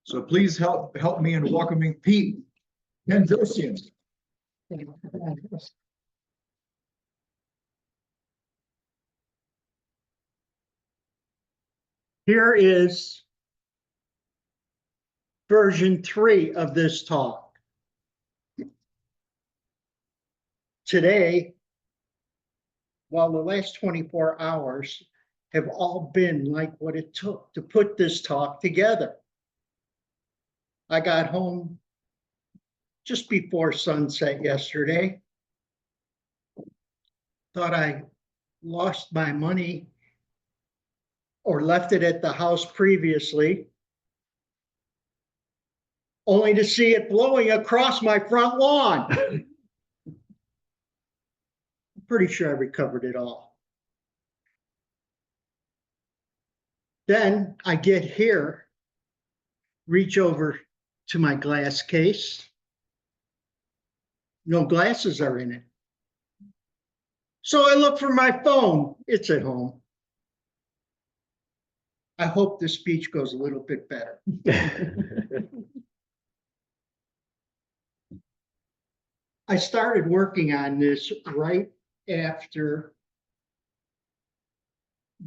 So please help me in welcoming Pete Mendosian. Here is version 3 of this talk. Today, while the last 24 hours have all been like what it took to put this talk together. I got home just before sunset yesterday. Thought I lost my money or left it at the house previously, only to see it blowing across my front lawn. I'm pretty sure I recovered it all. Then I get here, reach over to my glass case. No glasses are in it. So I look for my phone. It's at home. I hope this speech goes a little bit better. I started working on this right after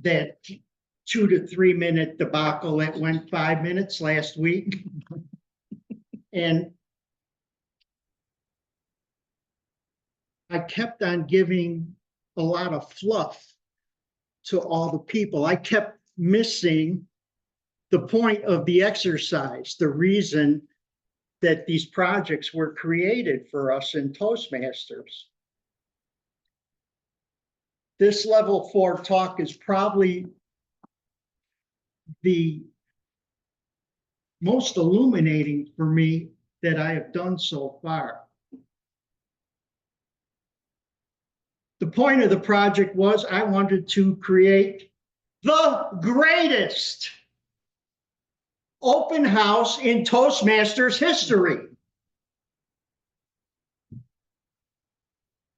that 2 to 3 minute debacle that went 5 minutes last week. And I kept on giving a lot of fluff to all the people. I kept missing the point of the exercise, the reason that these projects were created for us in Toastmasters. This level 4 talk is probably the most illuminating for me that I have done so far. The point of the project was I wanted to create the greatest open house in Toastmasters history.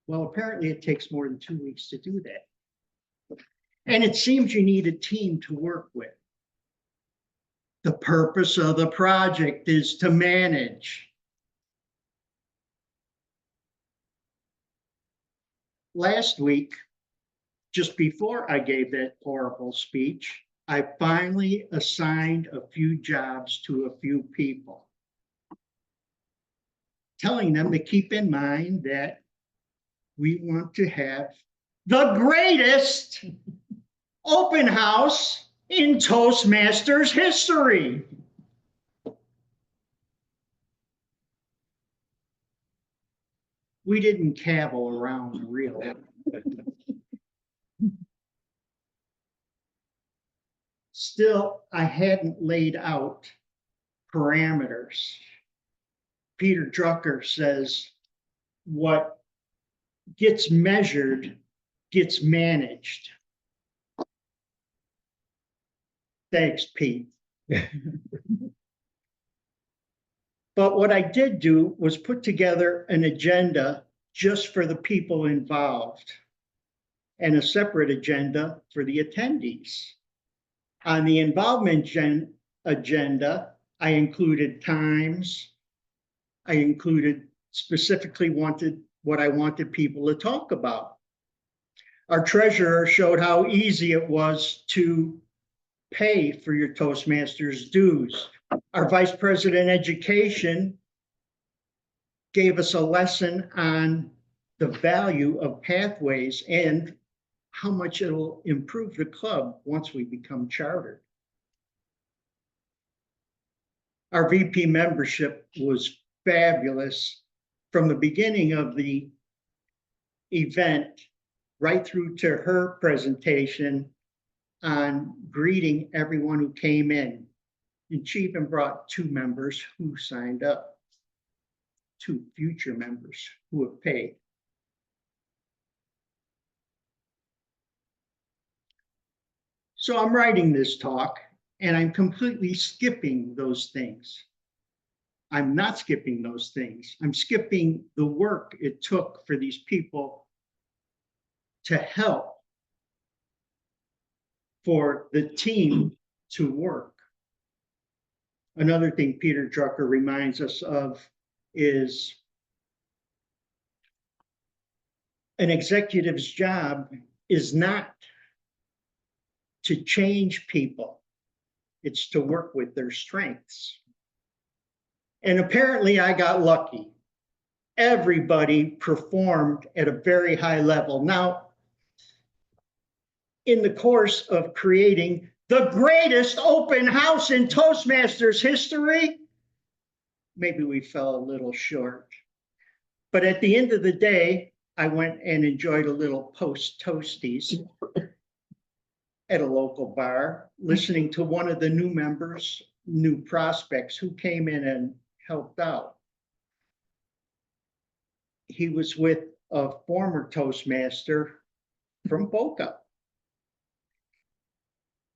Well, apparently it takes more than 2 weeks to do that. And it seems you need a team to work with. The purpose of the project is to manage. Last week, just before I gave that horrible speech, I finally assigned a few jobs to a few people, telling them to keep in mind that we want to have the greatest open house in Toastmasters history. We didn't cavil around really. Still, I hadn't laid out parameters. Peter Drucker says, what gets measured gets managed. Thanks, Pete. But what I did do was put together an agenda just for the people involved and a separate agenda for the attendees. On the involvement agenda, I included times. I included specifically what I wanted people to talk about. Our treasurer showed how easy it was to pay for your Toastmasters dues. Our vice president education gave us a lesson on the value of pathways and how much it'll improve the club once we become chartered. Our VP membership was fabulous from the beginning of the event right through to her presentation on greeting everyone who came in. And she even brought 2 members who signed up, 2 future members who have paid. So I'm writing this talk and I'm completely skipping those things. I'm not skipping those things. I'm skipping the work it took for these people to help for the team to work. Another thing Peter Drucker reminds us of is an executive's job is not to change people. It's to work with their strengths. And apparently I got lucky. Everybody performed at a very high level. Now, in the course of creating the greatest open house in Toastmasters history, maybe we fell a little short. But at the end of the day, I went and enjoyed a little post toasties at a local bar, listening to one of the new members, new prospects who came in and helped out. He was with a former Toastmaster from Boca.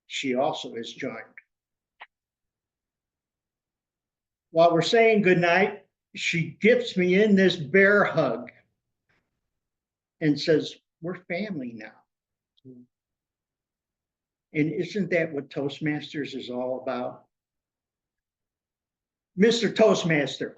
She also has joined. While we're saying goodnight, she gifts me in this bear hug and says, we're family now. And isn't that what Toastmasters is all about? Mr. Toastmaster,